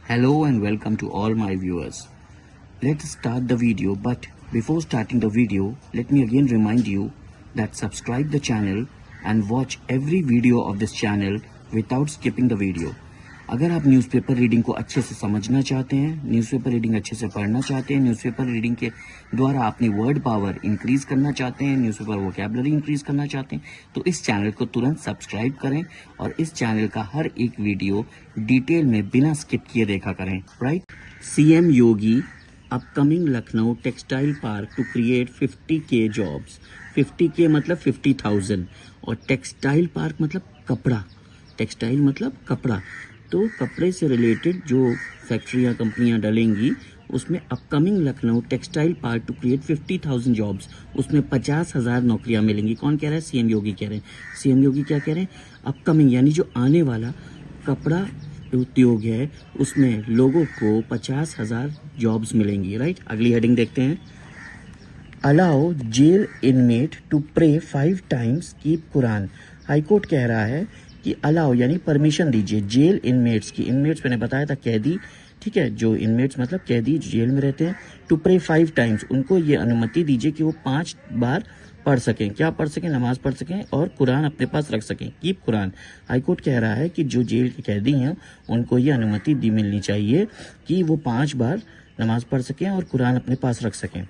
Hello and welcome to all my viewers. Let's start the video, but before starting the video, let me again remind you that subscribe the channel and watch every video of this channel without skipping the video. अगर आप newspaper reading को अच्छे से समझना चाहते हैं, newspaper reading अच्छे से पढ़ना चाहते हैं, न्यूज़पेपर रीडिंग के द्वारा अपनी वर्ड पावर इंक्रीज करना चाहते हैं, न्यूज़पेपर वोकैबुलरी इंक्रीज करना चाहते हैं, तो इस चैनल को तुरंत सब्सक्राइब करें और इस चैनल का हर एक वीडियो डिटेल में बिना स्किप किए देखा करें, right. CM Yogi upcoming Lucknow textile park to create 50K jobs. 50K मतलब 50,000 और टेक्सटाइल पार्क मतलब कपड़ा, टेक्सटाइल मतलब कपड़ा, तो कपड़े से रिलेटेड जो फैक्ट्रियां कंपनियां डलेंगी उसमें upcoming Lucknow textile park to create 50,000 jobs, उसमें 50,000 नौकरियां मिलेंगी। कौन कह रहा है? सीएम योगी कह रहे हैं। सीएम योगी क्या कह रहे हैं? अपकमिंग यानी जो आने वाला कपड़ा उद्योग है उसमें लोगों को 50,000 जॉब्स मिलेंगी, राइट। अगली हेडिंग देखते हैं। Allow jail inmate to pray 5 times keep Quran. High court कह रहा है कि अलाउ यानी परमिशन दीजिए जेल इनमेट्स की, इनमेट्स मैंने बताया था कैदी, ठीक है, जो इनमेट्स मतलब कैदी जेल में रहते हैं, टू प्रे 5 टाइम्स, उनको ये अनुमति दीजिए कि वो 5 बार पढ़ सकें। क्या पढ़ सकें? नमाज पढ़ सकें और कुरान अपने पास रख सकें, कीप कुरान। हाईकोर्ट कह रहा है कि जो जेल के कैदी हैं उनको ये अनुमति दी मिलनी चाहिए कि वो 5 बार नमाज पढ़ सकें और कुरान अपने पास रख सकें।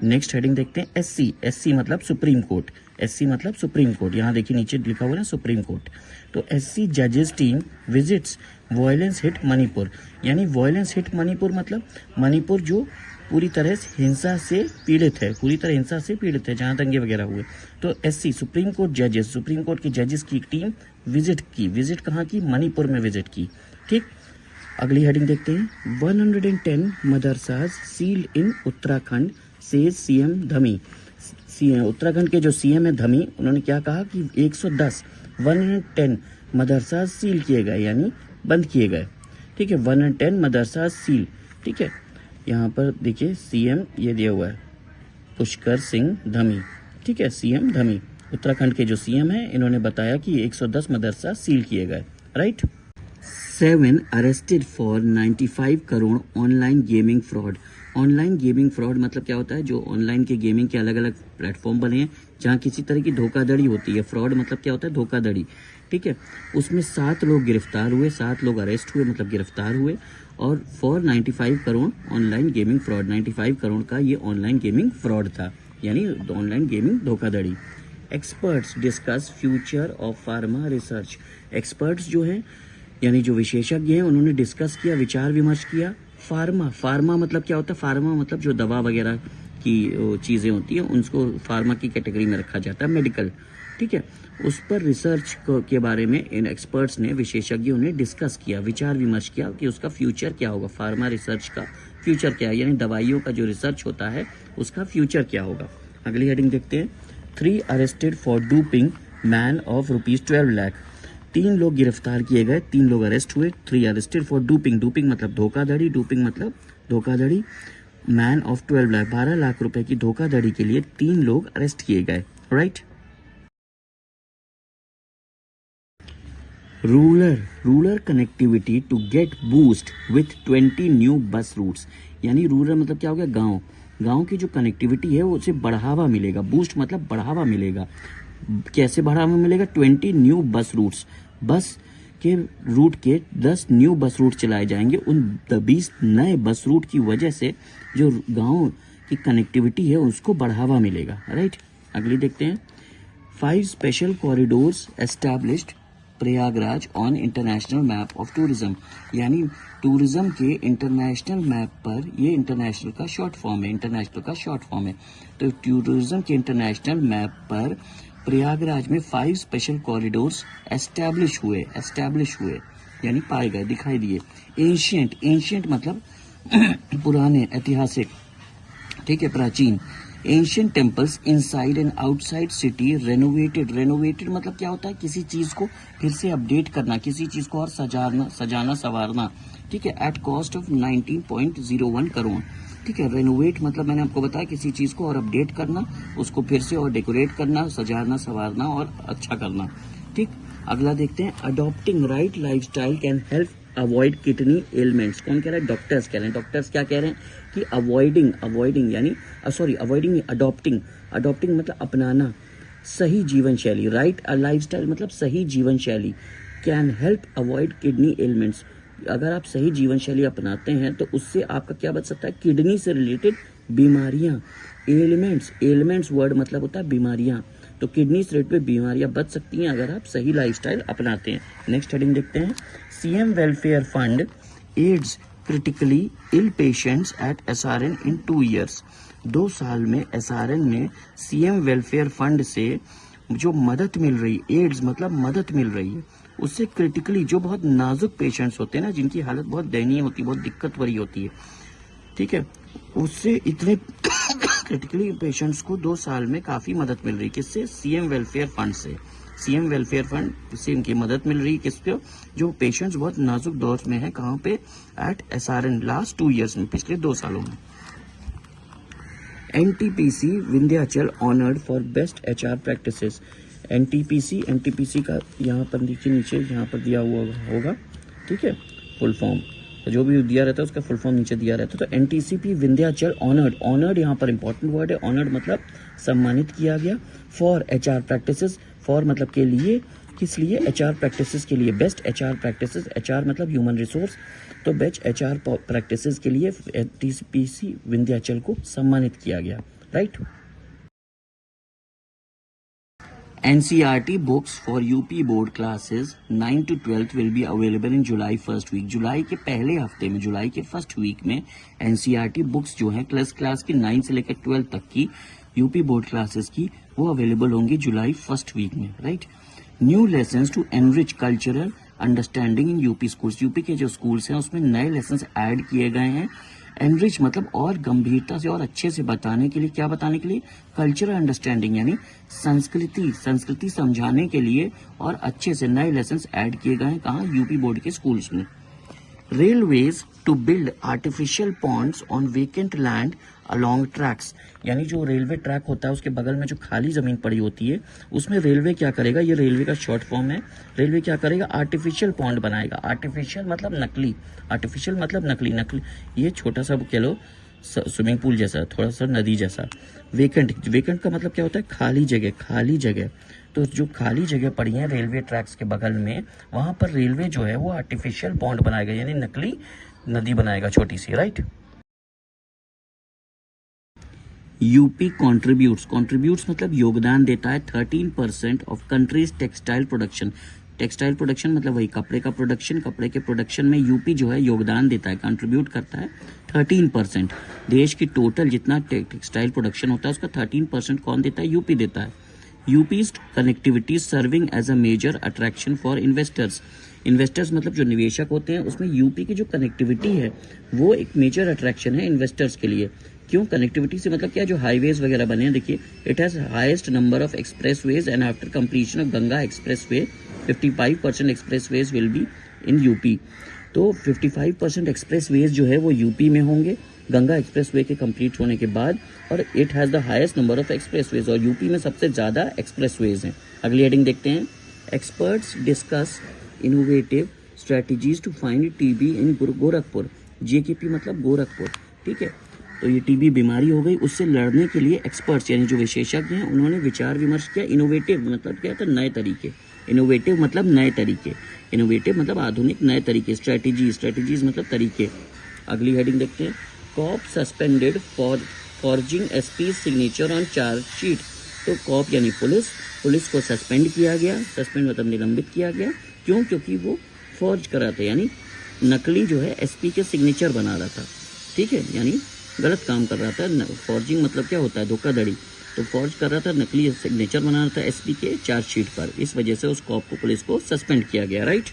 नेक्स्ट हेडिंग देखते हैं। एससी, एससी मतलब सुप्रीम कोर्ट, एससी मतलब सुप्रीम कोर्ट, यहाँ देखिए नीचे लिखा हुआ है ना सुप्रीम कोर्ट। तो एससी जजेस team visits violence hit Manipur, यानी वायलेंस हिट मणिपुर मतलब मणिपुर जो पूरी तरह से हिंसा से पीड़ित है, पूरी तरह हिंसा से पीड़ित है, जहाँ दंगे वगैरह हुए। तो एससी सुप्रीम कोर्ट जजेस, सुप्रीम कोर्ट के जजेस की टीम विजिट की, विजिट कहाँ की? मणिपुर में विजिट की, ठीक। अगली हेडिंग देखते हैं। 110 मदरसाज सील्ड इन उत्तराखंड से सीएम धमी। उत्तराखंड के जो सीएम है धमी, उन्होंने क्या कहा कि 110 मदरसा सील किए गए यानी बंद किए गए, ठीक है। 110 मदरसा सील, ठीक है। यहाँ पर देखिए सीएम ये दिया हुआ है पुष्कर सिंह धमी, ठीक है, सीएम धमी उत्तराखंड के जो सीएम है, इन्होंने बताया कि 110 मदरसा सील किए गए, right. 7 arrested for 95 crore online gaming fraud. Online gaming fraud मतलब क्या होता है? जो ऑनलाइन के गेमिंग के अलग अलग प्लेटफॉर्म बने हैं जहाँ किसी तरह की धोखाधड़ी होती है। फ्रॉड मतलब क्या होता है? धोखाधड़ी, ठीक है। उसमें 7 लोग गिरफ्तार हुए, 7 लोग अरेस्ट हुए मतलब गिरफ्तार हुए, और for 95 crore online gaming fraud, 95 crore का ये ऑनलाइन गेमिंग फ्रॉड था, यानी ऑनलाइन गेमिंग धोखाधड़ी। Experts discuss future of pharma research. Experts जो हैं यानी जो विशेषज्ञ हैं उन्होंने डिस्कस किया, विचार विमर्श किया। फार्मा, फार्मा मतलब क्या होता है? फार्मा मतलब जो दवा वगैरह की चीज़ें होती हैं उनको फार्मा की कैटेगरी में रखा जाता है, मेडिकल, ठीक है। उस पर रिसर्च के बारे में इन एक्सपर्ट्स ने, विशेषज्ञों ने डिस्कस किया, विचार विमर्श किया कि उसका फ्यूचर क्या होगा, फार्मा रिसर्च का फ्यूचर क्या है, यानी दवाइयों का जो रिसर्च होता है उसका फ्यूचर क्या होगा। अगली हेडिंग देखते हैं। 3 arrested for drooping man of ₹12 lakh. 3 लोग गिरफ्तार किए गए, 3 लोग अरेस्ट हुए। 3 अरेस्टेड फॉर डूपिंग, डूपिंग मतलब धोखाधड़ी, डूपिंग मतलब धोखाधड़ी। मैन ऑफ 12 लाख, 12 लाख रुपए की धोखाधड़ी के लिए 3 लोग अरेस्ट किए गए, right. Rural connectivity to get boost with 20 new bus routes, यानी रूरल मतलब क्या हो गया? गांव, गांव की जो कनेक्टिविटी है वो उसे बढ़ावा मिलेगा। बूस्ट मतलब बढ़ावा मिलेगा। कैसे बढ़ावा मिलेगा? 20 न्यू बस रूट्स, बस के रूट के 10 न्यू बस रूट चलाए जाएंगे। उन 20 नए बस रूट की वजह से जो गांव की कनेक्टिविटी है उसको बढ़ावा मिलेगा, राइट। अगली देखते हैं। 5 special corridors established Prayagraj on international map of tourism, यानी टूरिज्म के इंटरनेशनल मैप पर, ये इंटरनेशनल का शॉर्ट फॉर्म है, इंटरनेशनल का शॉर्ट फॉर्म है, तो टूरिज्म के इंटरनेशनल मैप पर प्रयागराज में 5 स्पेशल कॉरिडोर्स एस्टैब्लिश हुए यानी पाए गए, दिखाई दिए। एंशियंट, एंशियंट मतलब पुराने, ऐतिहासिक, ठीक है, प्राचीन। Ancient temples inside and outside city renovated, renovated मतलब क्या होता है? किसी चीज को फिर से अपडेट करना, किसी चीज को और सजाना संवारना, ठीक है, एट कॉस्ट ऑफ 19.01 करोड़, ठीक है। रेनोवेट मतलब मैंने आपको बताया किसी चीज को और अपडेट करना, उसको फिर से और डेकोरेट करना, सजाना संवारना और अच्छा करना, ठीक। अगला देखते हैं, adopting right lifestyle can help avoid kidney elements. कौन कह रहा है? डॉक्टर्स कह रहे हैं। डॉक्टर्स क्या कह रहे हैं कि अवॉइडिंग यानी अवॉइडिंग अडॉप्टिंग मतलब अपनाना सही जीवन शैली, राइट लाइफस्टाइल मतलब सही जीवन शैली, can help avoid kidney elements. अगर आप सही जीवन शैली अपनाते हैं तो उससे आपका क्या बच सकता है? किडनी से रिलेटेड बीमारियां। एलिमेंट्स वर्ड मतलब होता है बीमारियां, तो किडनी से रिलेटेड बीमारियां बच सकती हैं अगर आप सही लाइफस्टाइल अपनाते हैं। नेक्स्ट हेडिंग देखते हैं, CM welfare fund aids critically ill patients at SRN in 2 years। 2 साल में एसआरएन में सीएम वेलफेयर फंड से जो मदद मिल रही, एड्स मतलब मदद मिल रही है, उससे क्रिटिकली जो बहुत नाजुक पेशेंट्स होते हैं ना, जिनकी हालत बहुत दयनीय होती है, बहुत दिक्कत भरी होती है, ठीक है, उससे इतने क्रिटिकली पेशेंट्स को 2 साल में काफी मदद मिल रही है। किससे? सीएम वेलफेयर फंड से। सीएम वेलफेयर फंड से इनकी मदद मिल रही है। किसके? जो पेशेंट्स बहुत नाजुक दौर में है। कहाँ पे? एट एसआरएन, लास्ट 2 years में, पिछले 2 सालों में। NTPC Vindhyachal honoured for best HR practices. NTPC का यहाँ पर नीचे यहाँ पर दिया हुआ होगा, ठीक है, फुल फॉर्म, तो जो भी दिया रहता है उसका फुल फॉर्म नीचे दिया रहता है। तो एनटीसीपी विंध्याचल ऑनर्ड यहाँ पर इंपॉर्टेंट वर्ड है। ऑनर्ड मतलब सम्मानित किया गया। फॉर एचआर प्रैक्टिसेस, फॉर मतलब के लिए, किस लिए? एचआर प्रैक्टिसेस के लिए। बेस्ट एचआर प्रैक्टिसेस, एचआर मतलब ह्यूमन रिसोर्स, तो बेस्ट एचआर प्रैक्टिसेस के लिए एनटीपीसी विंध्याचल को सम्मानित किया गया, right. NCERT books for UP board classes 9 to 12th will be available in July first week। जुलाई के पहले हफ्ते में, जुलाई के फर्स्ट वीक में NCERT बुक्स जो हैं क्लास की 9 से लेकर 12 तक की यूपी बोर्ड क्लासेस की, वो अवेलेबल होंगी जुलाई फर्स्ट वीक में, right. New lessons to enrich cultural understanding in UP schools. UP के जो स्कूल्स हैं उसमें नए लेसन्स ऐड किए गए हैं। एनरिच मतलब और गंभीरता से और अच्छे से बताने के लिए, क्या बताने के लिए? कल्चरल अंडरस्टैंडिंग यानी संस्कृति समझाने के लिए और अच्छे से नए लेसन्स ऐड किए गए हैं। कहाँ? यूपी बोर्ड के स्कूल्स में। Railways to build artificial ponds on vacant land along tracks, यानी जो रेलवे ट्रैक होता है उसके बगल में जो खाली जमीन पड़ी होती है उसमें रेलवे क्या करेगा? ये रेलवे का शॉर्ट फॉर्म है। रेलवे क्या करेगा? आर्टिफिशियल पॉन्ड बनाएगा। आर्टिफिशियल मतलब नकली, आर्टिफिशियल मतलब नकली, ये छोटा सा कह लो स्विमिंग पूल जैसा, थोड़ा सा नदी जैसा। वेकेंट का मतलब क्या होता है? खाली जगह। तो जो खाली जगह पड़ी है रेलवे ट्रैक्स के बगल में, वहां पर रेलवे जो है वो आर्टिफिशियल पॉन्ड बनाएगा, यानी नकली नदी बनाएगा छोटी सी, राइट। यूपी कॉन्ट्रीब्यूट्स मतलब योगदान देता है 13% of countries textile production. Textile production मतलब वही कपड़े का प्रोडक्शन, कपड़े के प्रोडक्शन में यूपी जो है योगदान देता है, कंट्रीब्यूट करता है 13%। देश की टोटल जितना टेक्सटाइल प्रोडक्शन होता है उसका 13% कौन देता है? यूपी देता है। UP's connectivity serving as a major attraction for investors मतलब जो निवेशक होते हैं, उसमें यूपी की जो कनेक्टिविटी है वो एक मेजर अट्रैक्शन है इन्वेस्टर्स के लिए। क्यों? कनेक्टिविटी से मतलब क्या? जो हाईवेज वगैरह बने हैं, देखिए, it has highest number of expressways and after completion of Ganga expressway 55% expressways will be in UP. तो 55% एक्सप्रेसवेज जो है वो यूपी में होंगे गंगा एक्सप्रेसवे के कंप्लीट होने के बाद, और it has the highest number of expressways, और यूपी में सबसे ज्यादा एक्सप्रेसवेज हैं। अगली हेडिंग देखते हैं, experts discuss innovative strategies to find TB in Gorakhpur. JKP मतलब गोरखपुर, ठीक है। तो ये टीबी बीमारी हो गई, उससे लड़ने के लिए एक्सपर्ट्स यानी जो विशेषज्ञ हैं उन्होंने विचार विमर्श किया। इनोवेटिव मतलब क्या था? नए तरीके। इनोवेटिव मतलब नए तरीके, इनोवेटिव मतलब आधुनिक नए तरीके। स्ट्रेटजीज मतलब तरीके। अगली हेडिंग देखते हैं, cop suspended for forging SP signature on chargesheet. तो कॉप यानी पुलिस को सस्पेंड किया गया। सस्पेंड मतलब निलंबित किया गया। क्यों? क्योंकि वो फॉर्ज कर रहा था, यानी नकली जो है एसपी के सिग्नेचर बना रहा था, ठीक है, यानी गलत काम कर रहा था। फॉर्जिंग मतलब क्या होता है? धोखाधड़ी। तो फॉर्ज कर रहा था, नकली सिग्नेचर बना रहा था एसपी के चार्जशीट पर। इस वजह से उस कॉप को, पुलिस को सस्पेंड किया गया, राइट।